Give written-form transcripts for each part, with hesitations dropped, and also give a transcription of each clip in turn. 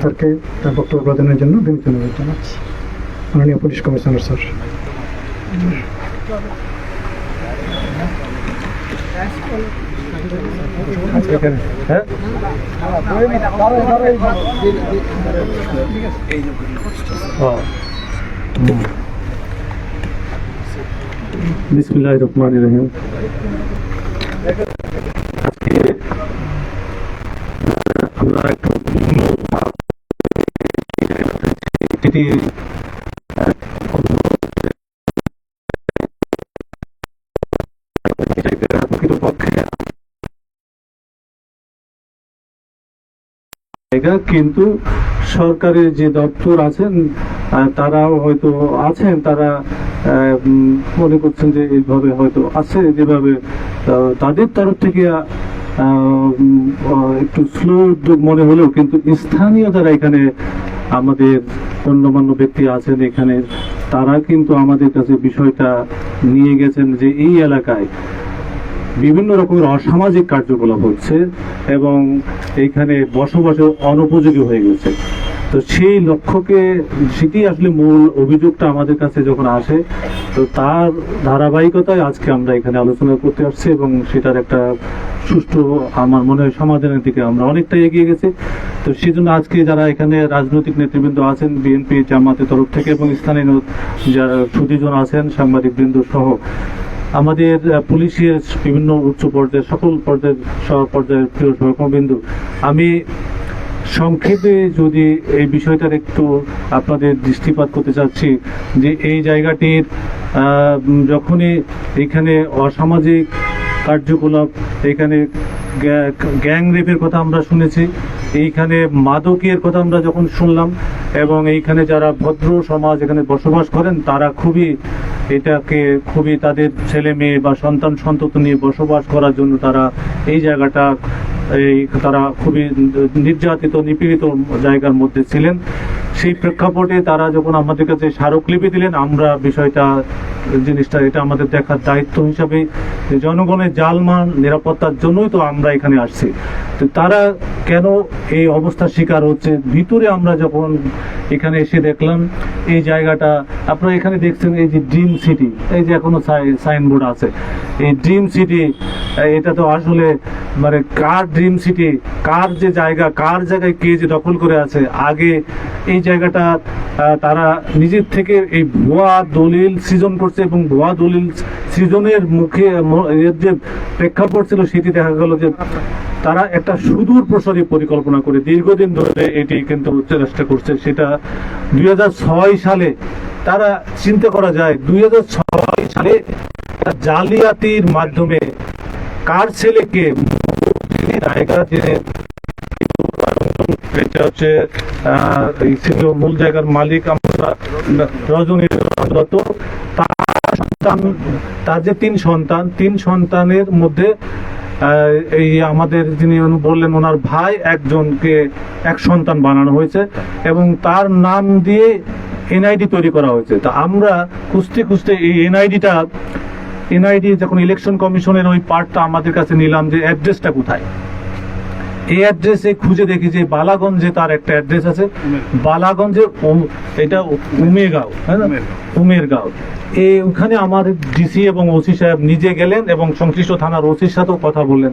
স্যারকে তার বক্তব্য প্রদানের জন্য বিনীত অনুরোধ জানাচ্ছি। মাননীয় পুলিশ কমিশনার স্যার। বিসমিল্লাহির রহমানির রহিম। আমরা একটু কিন্তু সরকারের যে দপ্তর আছেন তারাও হয়তো আছেন, তারা মনে করছেন যে এইভাবে হয়তো আছে, যেভাবে তাদের তরফ থেকে একটু স্লো উদ্যোগ মনে হলেও কিন্তু স্থানীয় যারা এখানে আমাদের গণ্যমান্য ব্যক্তি আছেন এখানে, তারা কিন্তু আমাদের কাছে বিষয়টা নিয়ে গেছেন যে এই এলাকায় বিভিন্ন রকমের অসামাজিক কার্যকলাপ হচ্ছে এবং এইখানে বসবাসের অনুপযোগী হয়ে গেছে। তো সেই লক্ষ্যকে, সেটি আসলে মূল অভিযোগটা আমাদের কাছে যখন আসে, তো তার ধারাবাহিকতায় আজকে আমরা এখানে আলোচনা করতে আসছি এবং সেটার একটা সুষ্ঠু, আমার মনে হয়, সমাধানের দিকে আমরা অনেকটা এগিয়ে গেছি। তো সেই জন্য আজকে যারা এখানে রাজনৈতিক নেতৃবৃন্দ আছেন, বিএনপি জামাতের তরফ থেকে এবং স্থানীয় যারা সুদীজন আছেন, সাংবাদিকবৃন্দ সহ আমাদের পুলিশের বিভিন্ন উচ্চ পর্যায়ের সকল পর্যায়ের পর্যায়ের প্রিয় সহকর্মীবৃন্দু, আমি সংক্ষেপে যদি এই বিষয়টার একটু আপনাদের দৃষ্টিপাত করতে চাচ্ছি যে এই জায়গাটির যখনই এখানে অসামাজিক কার্যকলাপ, এখানে গ্যাং রেপের কথা আমরা শুনেছি, এইখানে মাদকের কথা আমরা যখন শুনলাম, এবং এইখানে যারা ভদ্র সমাজ এখানে বসবাস করেন তারা এটাকে খুবই তাদের ছেলে মেয়ে বা সন্তান সন্ততি নিয়ে বসবাস করার জন্য তারা এই জায়গাটা তারা খুবই নির্যাতিত নিপীড়িত জায়গার মধ্যে ছিলেন। সেই প্রেক্ষাপটে তারা যখন আমাদের কাছে স্মারকলিপি দিলেন, আমরা জিনিসটা এটা আমাদের দেখার দায়িত্ব হিসাবে জনগণের জালমান নিরাপত্তার জন্যই তো আমরা এখানে আসছি। তো তারা কেন এই অবস্থার শিকার হচ্ছে, ভিতরে আমরা যখন এখানে এসে দেখলাম এই জায়গাটা, আপনারা এখানে দেখছেন এই যে ড্রিম সিটি, এই যে এখনো সাইনবোর্ড আছে, এই ড্রিম সিটি, এটা তো আসলে মানে কার ড্রিম সিটি, কার যে জায়গা, কার জায়গায় কে যে দখল করে আছে। আগে এই জায়গাটা তারা নিজের থেকে এই ভুয়া দলিল সৃজন করছে এবং ভুয়া দলিল সৃজনের মুখে যে প্রেক্ষাপট ছিল সেটি দেখা গেল যে তারা একটা সুদূর প্রসারী পরিকল্পনা করে দীর্ঘদিন ধরে এটি কিন্তু চেষ্টা করছে। সেটা 2006 সালে, তারা চিন্তা করা যায় 2006 সালে জালিয়াতির মাধ্যমে কার ছেলেকে মূল জায়গার মালিক আমরা রজনী দত্ত, তার যে তিন সন্তানের মধ্যে এই আমাদের যিনি বললেন ওনার ভাই একজনকে এক সন্তান বানানো হয়েছে এবং তার নাম দিয়ে এনআইডি তৈরি করা হয়েছে। তা আমরা খুঁজতে এই এনআইডি যখন ইলেকশন কমিশনের ওই পার্টটা আমাদের কাছে নিলাম যে অ্যাড্রেসটা কোথায়, এই অ্যাড্রেসে খুঁজে দেখি যে বালাগঞ্জে তার একটা অ্যাড্রেস আছে, বালাগঞ্জের এটা উমেরগাঁও, হ্যাঁ না, উমেরগাঁও। ওখানে আমার ডিসি এবং ওসি সাহেব নিজে গেলেন এবং সংশ্লিষ্ট থানার ওসির সাথেও কথা বললেন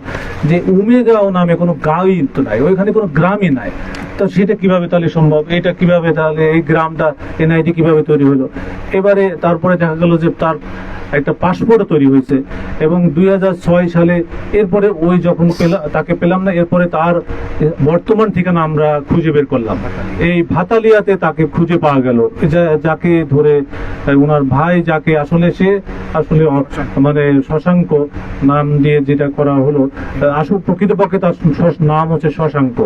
যে উমেরগাঁও নামে কোনো গাঁওই তো নাই, ওইখানে কোনো গ্রামই নাই। তো সেটা কিভাবে তাহলে সম্ভব, এটা কিভাবে তাহলে এই গ্রামটা এনআইডি কিভাবে তৈরি হলো। এবারে তারপরে দেখা গেল যে তার একটা পাসপোর্ট তৈরি হয়েছে এবং 2006 সালে, এরপরে ওই যখন তাকে পেলাম না, এরপরে তার বর্তমান ঠিকানা আমরা খুঁজে বের করলাম, এই ভাতালিয়াতে তাকে খুঁজে পাওয়া গেল, যাকে ধরে ওনার ভাই, যাকে আসলে মানে শশাঙ্ক নাম দিয়ে যেটা করা হলো, আসলে প্রকৃতপক্ষে তার নাম হচ্ছে শশাঙ্ক,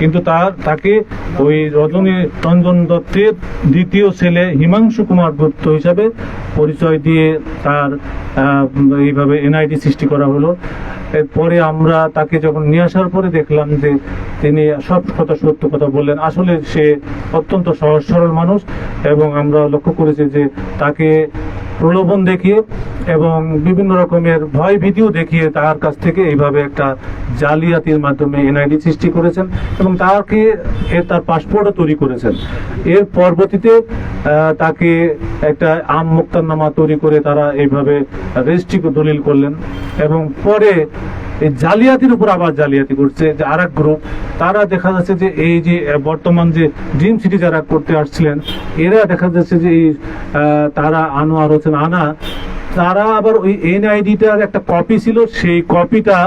কিন্তু তাকে ওই রজনী রঞ্জন দত্তের দ্বিতীয় ছেলে হিমাংশু কুমার দত্ত হিসাবে পরিচয় দিয়ে তার এইভাবে এনআইডি সৃষ্টি করা হলো। এরপরে আমরা তাকে যখন নিয়ে আসার পরে দেখলাম যে তিনি সব সত্য কথা বললেন, আসলে সে অত্যন্ত সহজ সরল মানুষ এবং আমরা লক্ষ্য করেছি যে তাকে প্রলোভন দেখিয়ে এবং বিভিন্ন রকমের ভয় ভীতিও দেখিয়ে তার কাছ থেকে এইভাবে একটা জালিয়াতির মাধ্যমে এনআইডি সৃষ্টি করেছেন এবং তার পাসপোর্টও তৈরি করেছেন। এর পরবর্তীতে তাকে একটা আম মুক্তারনামা তৈরি করে তারা এইভাবে রেজিস্ট্রি দলিল করলেন এবং পরে এই জালিয়াতির উপর আবার জালিয়াতি করছে যে আর এক গ্রুপ। তারা দেখা যাচ্ছে যে এই যে বর্তমান যে ড্রিম সিটি যারা করতে আসছিলেন এরা দেখা যাচ্ছে যে এই তারা আনোয়ার হোসেন আনা, তারা আবার ওই এনআইডিটার একটা কপি ছিল, সেই কপিটা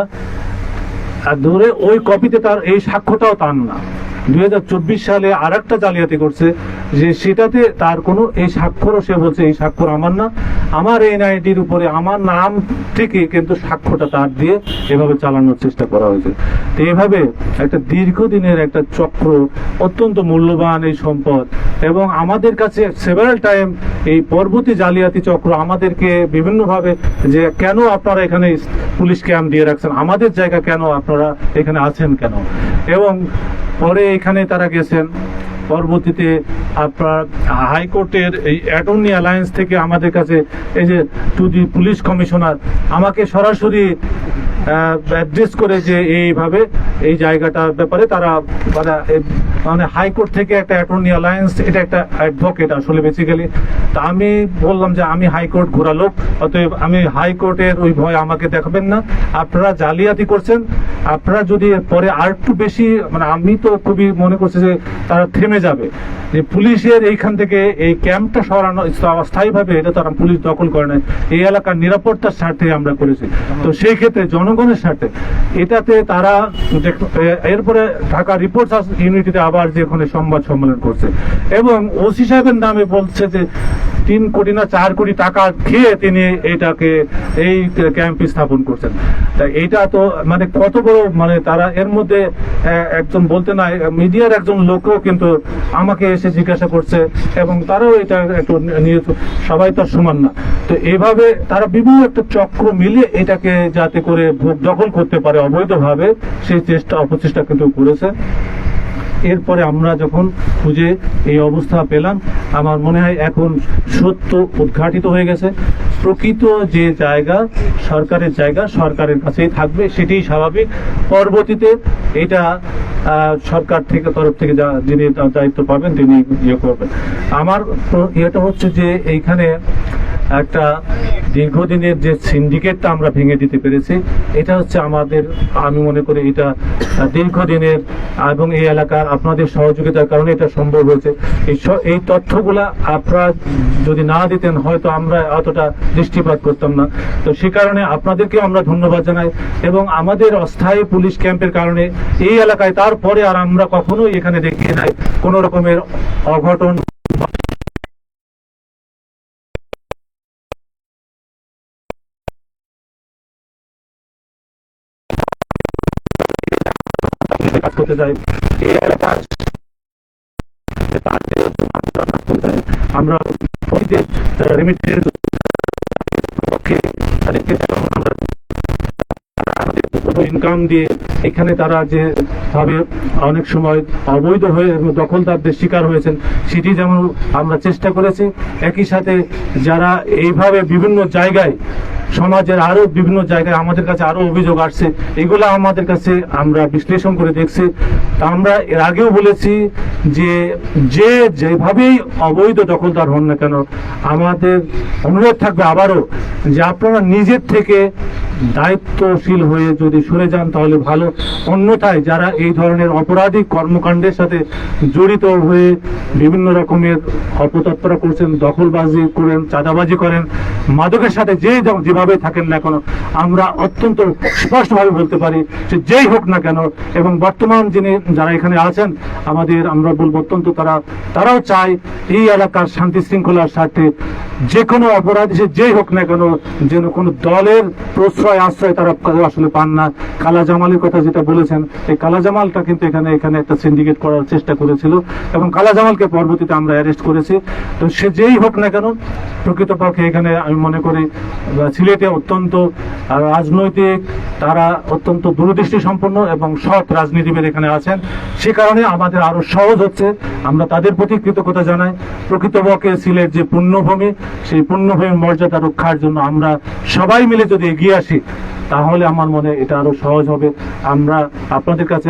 ধরে ওই কপিতে তার এই সাক্ষ্যটাও তার না। 2024 সালে আর একটা জালিয়াতি করছে যে সেটাতে তার কোনো এই স্বাক্ষরও সে বলছে এই স্বাক্ষর আমার না, আমার এনআইডির উপরে আমার নাম থেকে কিন্তু স্বাক্ষরটা তার দিয়ে এভাবে চালানোর চেষ্টা করা হয়েছে। তো এইভাবে একটা দীর্ঘদিনের একটা চক্র, অত্যন্ত মূল্যবান এই সম্পদ এবং আমাদের কাছে সেভারাল টাইম এই পরবর্তী জালিয়াতি চক্র আমাদেরকে বিভিন্নভাবে যে কেন আপনারা এখানে পুলিশ ক্যাম্প দিয়ে রাখছেন, আমাদের জায়গা কেন আপনারা এখানে আছেন কেন, এবং পরে এখানে তারা গেছেন। পরবর্তীতে আপনার হাইকোর্টের এই অ্যাটর্নি অ্যালায়েন্স থেকে আমাদের কাছে এই যে টু দি পুলিশ কমিশনার আমাকে সরাসরি অ্যাড্রেস করে যে এইভাবে এই জায়গাটার ব্যাপারে তারা মানে হাইকোর্ট থেকে একটা অ্যাটর্নি অ্যালায়েন্স, এটা একটা অ্যাডভোকেট আসলে বেসিক্যালি। তা আমি বললাম যে আমি হাইকোর্ট ঘোরা লোক, অতএব আমি হাইকোর্টের ওই ভয় আমাকে দেখাবেন না, আপনারা জালিয়াতি করছেন, আপনারা যদি পরে আর একটু বেশি মানে আমি তো খুবই মনে করছি যে তারা থেমে যাবে, যে পুলিশের এইখান থেকে এই ক্যাম্পটা সরানো অস্থায়ীভাবে এটা তারা পুলিশ দখল করে নেয়, এই এলাকার নিরাপত্তার স্বার্থে আমরা করেছি। তো সেই ক্ষেত্রে জনগণের স্বার্থে এটাতে তারা এরপরে ঢাকা রিপোর্টার্স ইউনিটিতে আবার যে ওখানে সংবাদ সম্মেলন করছে এবং ওসি সাহেবের নামে বলছে যে 3 কোটি না 4 কোটি টাকা খেয়ে তিনি এটাকে এই ক্যাম্প স্থাপন করছেন। তা এটা তো মানে কত বড়, মানে তারা এর মধ্যে একজন বলতে নাই মিডিয়ার একজন লোকও কিন্তু আমাকে এসে জিজ্ঞাসা করছে এবং তারাও এটা একটু নিয়ত, সবাই তো সমান না। তো এইভাবে তারা বিভিন্ন একটা চক্র মিলিয়ে এটাকে যাতে করে ভোগ দখল করতে পারে অবৈধভাবে সেই অপচেষ্টা কিন্তু করেছে। এরপরে আমরা যখন খুঁজে এই অবস্থা পেলাম, আমার মনে হয় এখন সত্য উদ্ঘাটিত হয়ে গেছে। প্রকৃত যে জায়গা সরকারের জায়গা সরকারের কাছেই থাকবে, সেটাই স্বাভাবিক। পরবর্তীতে এটা সরকার থেকে তরফ থেকে যিনি দায়িত্ব পাবেন তিনি ইয়ে করবেন। আমার ইয়েটা হচ্ছে যে এইখানে একটা দীর্ঘদিনের যে সিন্ডিকেটটা আমরা ভেঙে দিতে পেরেছি, এটা হচ্ছে আমাদের, আমি মনে করি এটা দীর্ঘদিনের এবং এই এলাকার আপনাদের সহযোগিতার কারণে এটা সম্ভব হয়েছে। এই তথ্যগুলা আপনারা যদি না দিতেন হয়তো আমরা অতটা দৃষ্টিপাত করতাম না। তো সে কারণে আপনাদেরকে আমরা ধন্যবাদ জানাই এবং আমাদের অস্থায়ী পুলিশ ক্যাম্পের কারণে এই এলাকায় তারপরে আর আমরা কখনোই এখানে দেখিয়ে নাই কোনো রকমের অঘটন। করতে চাই আমরা ইনকাম দিয়ে এখানে তারা যে ভাবে অনেক সময় অবৈধ হয়ে দখলদারদের শিকার হয়েছেন সেটি যেমন আমরা চেষ্টা করেছি, একই সাথে যারা এইভাবে বিভিন্ন জায়গায় সমাজের আরো বিভিন্ন জায়গায় আমাদের কাছে আরো অভিযোগ আসছে, এগুলো আমাদের কাছে আমরা বিশ্লেষণ করে দেখছি। তা আমরা এর আগেও বলেছি যে যেভাবেই অবৈধ দখলদার হন না কেন আমাদের অনুরোধ থাকবে আবারও যে আপনারা নিজের থেকে দায়িত্বশীল হয়ে যদি সরে যান তাহলে ভালো, অন্যথায় যারা এই ধরনের অপরাধী কর্মকাণ্ডের সাথে জড়িত হয়ে বিভিন্ন রকমের অপতৎপরা করছেন, দখলবাজি করেন, চাঁদাবাজি করেন, মাদকের সাথে যেভাবে থাকেন না কেন আমরা অত্যন্ত স্পষ্টভাবে বলতে পারি যে যেই হোক না কেন, এবং বর্তমান যিনি যারা এখানে আছেন আমাদের আমরা বলবো অত্যন্ত তারাও চায় এই এলাকার শান্তি শৃঙ্খলার স্বার্থে যে কোনো অপরাধী সে যেই হোক না কেন যেন কোনো দলের প্রশ্রয় আশ্রয় তারা আসলে পান না। কালা জামালের কথা যেটা বলেছেন, এই কালা জামালটা কিন্তু এখানে একটা সিন্ডিকেট করার চেষ্টা করেছিল এবং কালা জামালকে পরবর্তীতে আমরা অ্যারেস্ট করেছি। তো সে যেই হোক না কেন প্রকৃতপক্ষে এখানে আমি মনে করি সিলেটে অত্যন্ত রাজনৈতিক, তারা অত্যন্ত দূরদৃষ্টি সম্পন্ন এবং সৎ রাজনীতিবিদ এখানে আছেন, সে কারণে আমাদের আরো সহজ হচ্ছে আমরা তাদের প্রতি কৃতজ্ঞতা জানাই। প্রকৃতপক্ষে সিলেট যে পুণ্যভূমি, সেই পুণ্যভূমির মর্যাদা রক্ষার জন্য আমরা সবাই মিলে যদি এগিয়ে আসি, তাহলে আমার মনে এটা আরো সহজ হবে। আমরা আপনাদের কাছে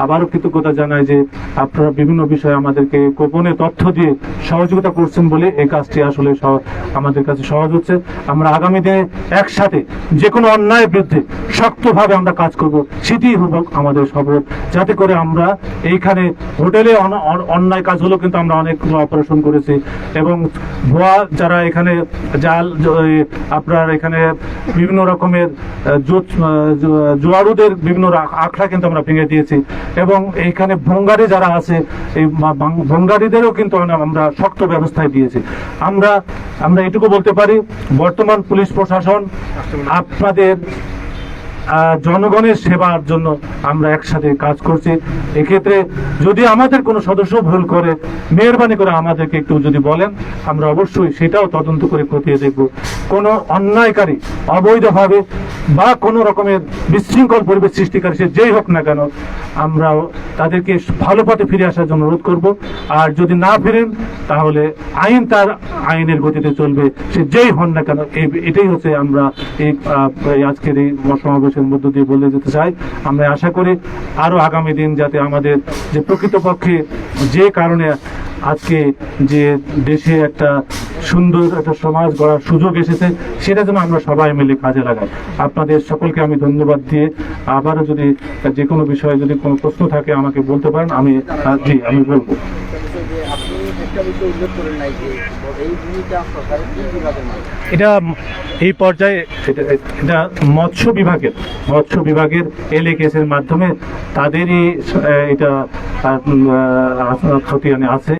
আবারও কৃতজ্ঞতা জানাই যে আপনারা বিভিন্ন বিষয়ে আমাদেরকে গোপনে তথ্য দিয়ে সহযোগিতা করছেন বলে এই কাজটি আসলে আমাদের কাছে সহজ হচ্ছে। আমরা আগামী দিনে একসাথে যে কোনো অন্যায়ের বিরুদ্ধে শক্তভাবে আমরা কাজ করব, সেটি হবে আমাদের শপথ, যাতে করে আমরা এইখানে হোটেলে অন্যায় কাজ হলো, কিন্তু আমরা অনেকগুলো অপারেশন করেছি এবং ভুয়া যারা এখানে জাল আপনার এখানে বিভিন্ন রকমের জোয়ারুদের বিভিন্ন আখড়া কিন্তু আমরা ভেঙে দিয়েছি এবং এইখানে ভঙ্গারি যারা আছে এই ভঙ্গারিদেরও কিন্তু আমরা শক্ত ব্যবস্থায় দিয়েছি। আমরা এটুকু বলতে পারি, বর্তমান পুলিশ প্রশাসন আপনাদের জনগণের সেবার জন্য আমরা একসাথে কাজ করছি। এক্ষেত্রে যদি আমাদের কোনো সদস্য ভুল করে, মেহরবানি করে আমাদেরকে একটু যদি বলেন, আমরা অবশ্যই সেটাও তদন্ত করে খতিয়ে দেখব। কোনো অন্যায়কারী অবৈধভাবে বা কোনো রকমের বিশৃঙ্খল পরিবেশ সৃষ্টিকারী সে যেই হোক না কেন, আমরাও তাদেরকে ভালো পথে ফিরে আসার জন্য অনুরোধ করব। আর যদি না ফিরেন, তাহলে আইন তার আইনের গতিতে চলবে, সে যেই হন না কেন। এটাই হচ্ছে আমরা এই আজকের এই সমাবেশের মধ্য দিয়ে বলে যেতে চাই। আমরা আশা করি আরো আগামী দিন যাতে আমাদের যে প্রকৃতপক্ষে যে কারণে আজকে যে দেশে একটা সুন্দর একটা সমাজ গড়ার সুযোগ এসেছে, সেটা যেন আমরা সবাই মিলে কাজে লাগাই। আপনাদের সকলকে আমি ধন্যবাদ দিয়ে আবারও যদি যে কোনো বিষয়ে যদি কোনো প্রশ্ন থাকে আমাকে বলতে পারেন, আমি বলবো। এটা এই পর্যায়ে এটা মৎস্য বিভাগের এলএকেএস এর মাধ্যমে তাদেরই এটা খতিয়ানে আছে।